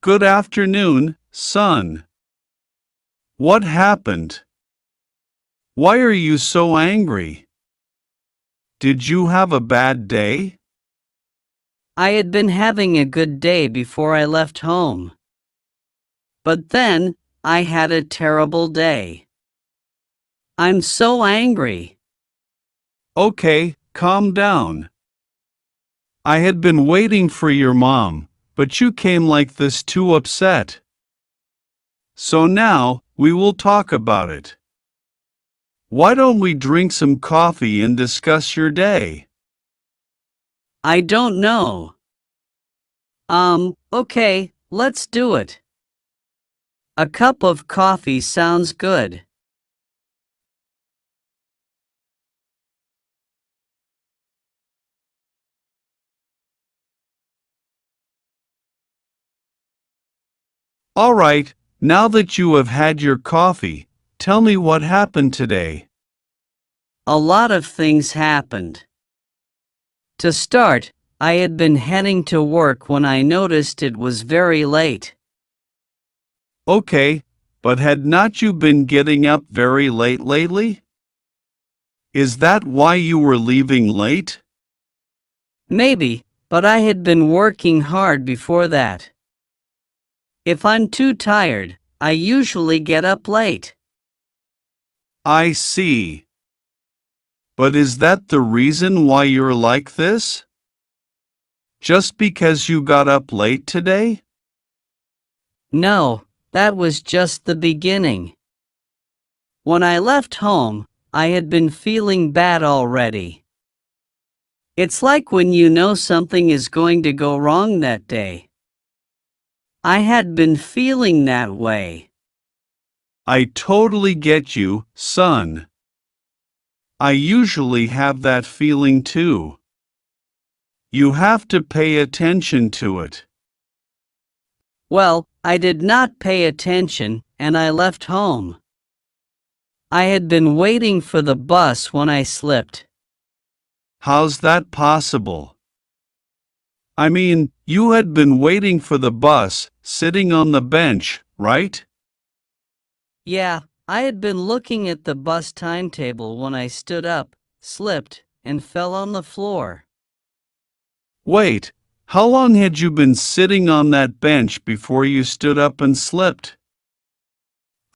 Good afternoon, son. What happened? Why are you so angry? Did you have a bad day? I had been having a good day before I left home. But then, I had a terrible day. I'm so angry. Okay, calm down. I had been waiting for your mom, but you came like this too upset. So now, we will talk about it. Why don't we drink some coffee and discuss your day? I don't know. Okay, let's do it. A cup of coffee sounds good. All right, now that you have had your coffee, tell me what happened today. A lot of things happened. To start, I had been heading to work when I noticed it was very late. Okay, but had not you been getting up very late lately? Is that why you were leaving late? Maybe, but I had been working hard before that. If I'm too tired, I usually get up late. I see. But is that the reason why you're like this? Just because you got up late today? No, that was just the beginning. When I left home, I had been feeling bad already. It's like when you know something is going to go wrong that day. I had been feeling that way. I totally get you, son. I usually have that feeling too. You have to pay attention to it. Well, I did not pay attention, and I left home. I had been waiting for the bus when I slipped. How's that possible? I mean, you had been waiting for the bus, sitting on the bench, right? Yeah, I had been looking at the bus timetable when I stood up, slipped, and fell on the floor. Wait, how long had you been sitting on that bench before you stood up and slipped?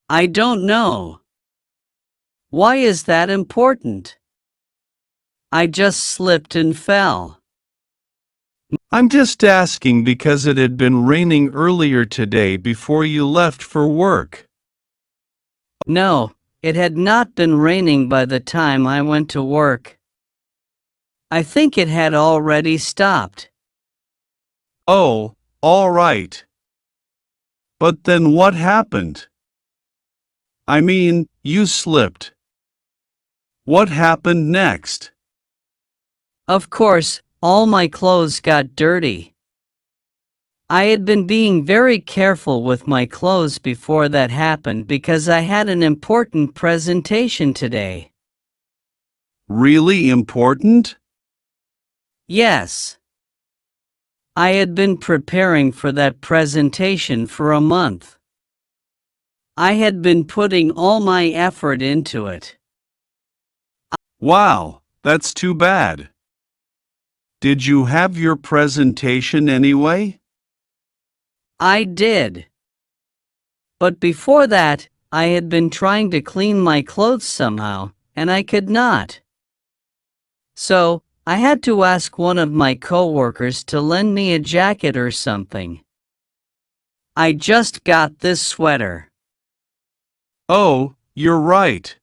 I don't know. Why is that important? I just slipped and fell. I'm just asking because it had been raining earlier today before you left for work. No, it had not been raining by the time I went to work. I think it had already stopped. Oh, all right. But then what happened? I mean, you slipped. What happened next? Of course, all my clothes got dirty. I had been being very careful with my clothes before that happened because I had an important presentation today. Really important? Yes. I had been preparing for that presentation for a month. I had been putting all my effort into it. Wow, that's too bad. Did you have your presentation anyway? I did. But before that, I had been trying to clean my clothes somehow, and I could not. So, I had to ask one of my coworkers to lend me a jacket or something. I just got this sweater. Oh, you're right.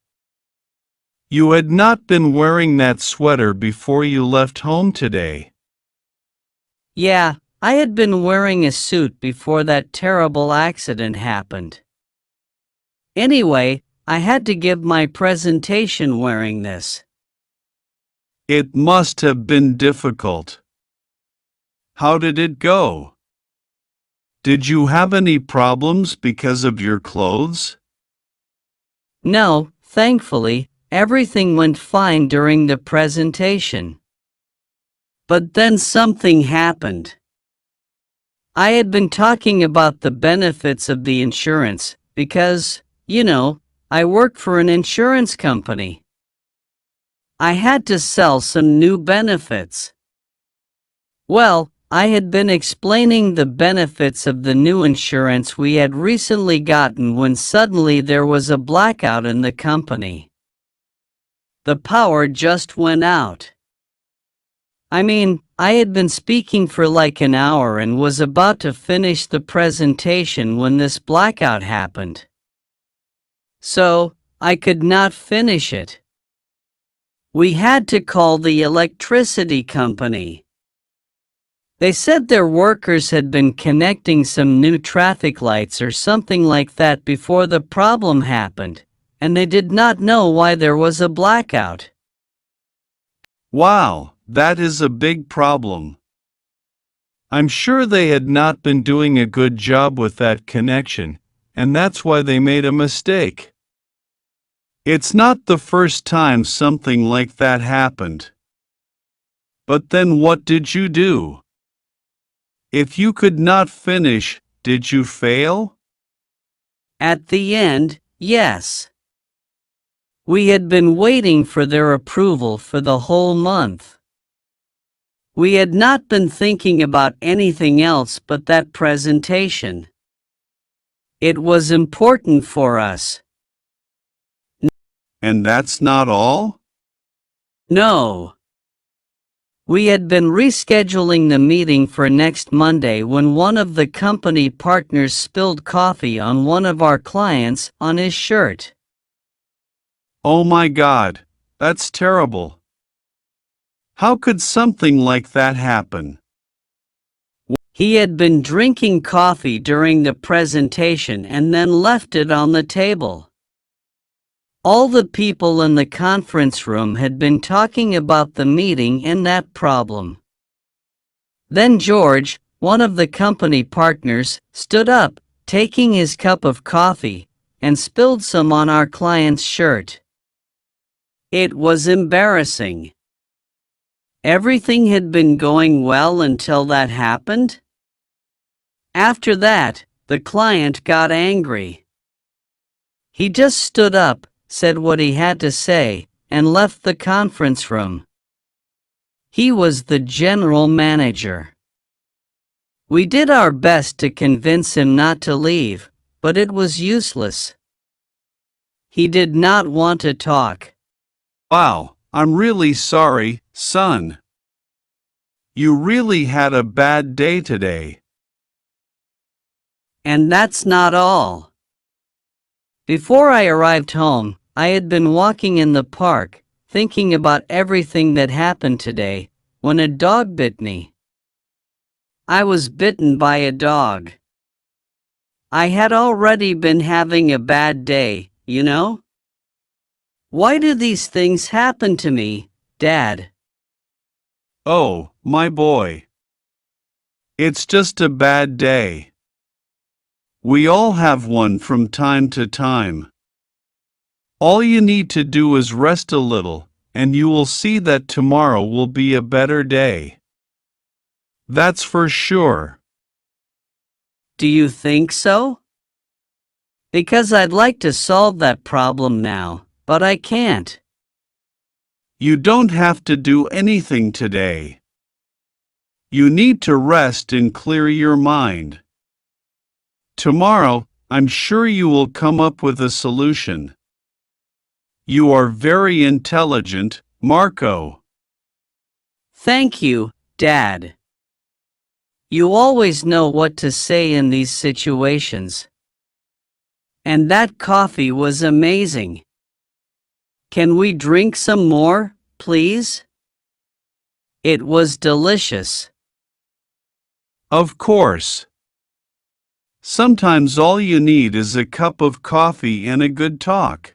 You had not been wearing that sweater before you left home today. Yeah, I had been wearing a suit before that terrible accident happened. Anyway, I had to give my presentation wearing this. It must have been difficult. How did it go? Did you have any problems because of your clothes? No, thankfully, everything went fine during the presentation. But then something happened. I had been talking about the benefits of the insurance because, I work for an insurance company. I had to sell some new benefits. Well, I had been explaining the benefits of the new insurance we had recently gotten when suddenly there was a blackout in the company. The power just went out. I had been speaking for like an hour and was about to finish the presentation when this blackout happened. So, I could not finish it. We had to call the electricity company. They said their workers had been connecting some new traffic lights or something like that before the problem happened, and they did not know why there was a blackout. Wow, that is a big problem. I'm sure they had not been doing a good job with that connection, and that's why they made a mistake. It's not the first time something like that happened. But then what did you do? If you could not finish, did you fail? At the end, yes. We had been waiting for their approval for the whole month. We had not been thinking about anything else but that presentation. It was important for us. And that's not all? No. We had been rescheduling the meeting for next Monday when one of the company partners spilled coffee on one of our clients on his shirt. Oh my God, that's terrible. How could something like that happen? He had been drinking coffee during the presentation and then left it on the table. All the people in the conference room had been talking about the meeting and that problem. Then George, one of the company partners, stood up, taking his cup of coffee, and spilled some on our client's shirt. It was embarrassing. Everything had been going well until that happened. After that, the client got angry. He just stood up, said what he had to say, and left the conference room. He was the general manager. We did our best to convince him not to leave, but it was useless. He did not want to talk. Wow, I'm really sorry, son. You really had a bad day today. And that's not all. Before I arrived home, I had been walking in the park, thinking about everything that happened today, when a dog bit me. I was bitten by a dog. I had already been having a bad day, Why do these things happen to me, Dad? Oh, my boy. It's just a bad day. We all have one from time to time. All you need to do is rest a little, and you will see that tomorrow will be a better day. That's for sure. Do you think so? Because I'd like to solve that problem now, but I can't. You don't have to do anything today. You need to rest and clear your mind. Tomorrow, I'm sure you will come up with a solution. You are very intelligent, Marco. Thank you, Dad. You always know what to say in these situations. And that coffee was amazing. Can we drink some more, please? It was delicious. Of course. Sometimes all you need is a cup of coffee and a good talk.